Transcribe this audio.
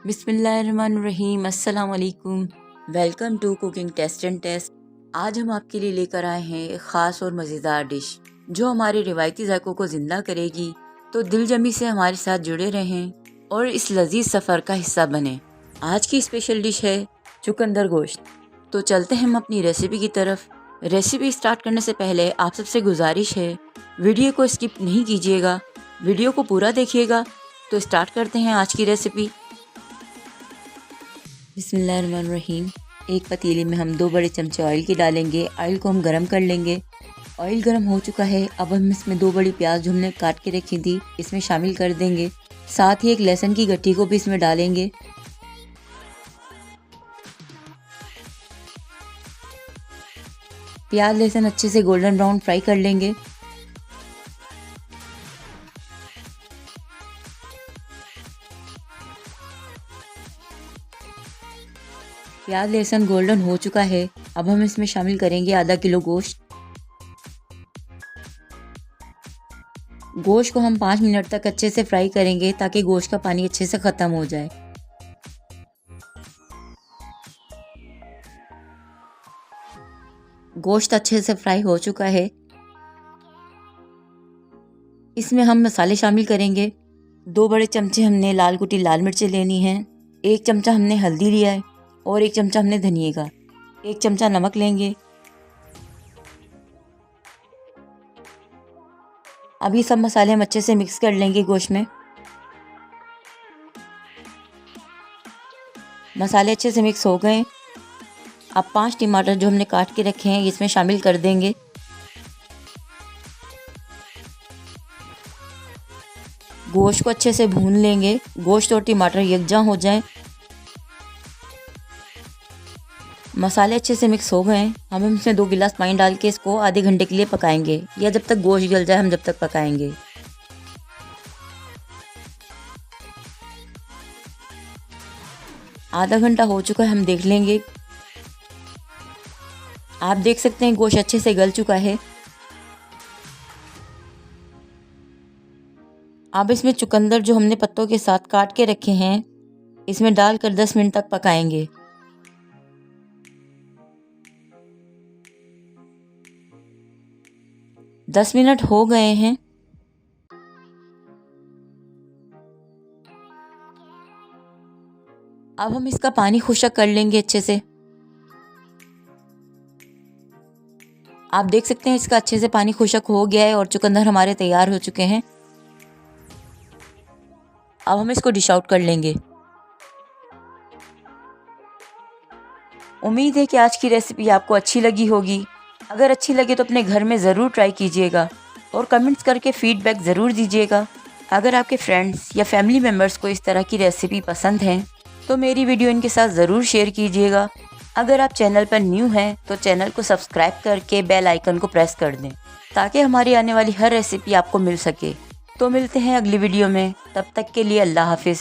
बिस्मिल्लाहिर्रहमानिर्रहीम। अस्सलाम वालेकुम। Welcome to cooking taste and taste. आज हम आपके लिए लेकर आए हैं एक ख़ास और मज़ेदार डिश जो हमारे रिवायती ज़ायक़ों को ज़िंदा करेगी। तो दिलजमी से हमारे साथ जुड़े रहें और इस लजीज सफ़र का हिस्सा बने। आज की स्पेशल डिश है चुकंदर गोश्त। तो चलते हैं हम अपनी रेसिपी की तरफ। रेसिपी स्टार्ट करने से पहले आप सबसे गुजारिश है वीडियो को स्किप नहीं कीजिएगा, वीडियो को पूरा देखिएगा। तो स्टार्ट करते हैं आज की रेसिपी। बिस्मिल्लाहिर्रहमानिर्रहीम। एक पतीले में हम 2 बड़े चमचे ऑयल के डालेंगे। ऑयल को हम गरम कर लेंगे। ऑयल गरम हो चुका है। अब हम इसमें 2 बड़ी प्याज जो हमने काट के रखी थी इसमें शामिल कर देंगे। साथ ही एक लहसुन की गट्ठी को भी इसमें डालेंगे। प्याज लहसुन अच्छे से गोल्डन ब्राउन फ्राई कर लेंगे। प्याज लहसुन गोल्डन हो चुका है। अब हम इसमें शामिल करेंगे आधा किलो गोश्त। गोश्त को हम 5 मिनट तक अच्छे से फ्राई करेंगे ताकि गोश्त का पानी अच्छे से ख़त्म हो जाए। गोश्त अच्छे से फ्राई हो चुका है। इसमें हम मसाले शामिल करेंगे। 2 बड़े चमचे हमने लाल कुटी लाल मिर्चें लेनी हैं। 1 चमचा हमने हल्दी लिया है और 1 चमचा हमने धनिए का। 1 चमचा नमक लेंगे। अभी सब मसाले हम अच्छे से मिक्स कर लेंगे गोश्त में। मसाले अच्छे से मिक्स हो गए। अब 5 टमाटर जो हमने काट के रखे हैं इसमें शामिल कर देंगे। गोश्त को अच्छे से भून लेंगे। गोश्त और टमाटर यकजा हो जाएं। मसाले अच्छे से मिक्स हो गए हैं। हम इसमें 2 गिलास पानी डाल के इसको आधे घंटे के लिए पकाएंगे, या जब तक गोश्त गल जाए हम जब तक पकाएंगे। आधा घंटा हो चुका है, हम देख लेंगे। आप देख सकते हैं गोश्त अच्छे से गल चुका है। अब इसमें चुकंदर जो हमने पत्तों के साथ काट के रखे हैं इसमें डालकर 10 मिनट तक पकाएंगे। दस मिनट हो गए हैं। अब हम इसका पानी खुश्क कर लेंगे अच्छे से। आप देख सकते हैं इसका अच्छे से पानी खुश्क हो गया है और चुकंदर हमारे तैयार हो चुके हैं। अब हम इसको डिश आउट कर लेंगे। उम्मीद है कि आज की रेसिपी आपको अच्छी लगी होगी। अगर अच्छी लगे तो अपने घर में ज़रूर ट्राई कीजिएगा और कमेंट्स करके फीडबैक ज़रूर दीजिएगा। अगर आपके फ्रेंड्स या फैमिली मेम्बर्स को इस तरह की रेसिपी पसंद है तो मेरी वीडियो इनके साथ ज़रूर शेयर कीजिएगा। अगर आप चैनल पर न्यू हैं तो चैनल को सब्सक्राइब करके बेल आइकन को प्रेस कर दें ताकि हमारी आने वाली हर रेसिपी आपको मिल सके। तो मिलते हैं अगली वीडियो में, तब तक के लिए अल्लाह हाफिज़।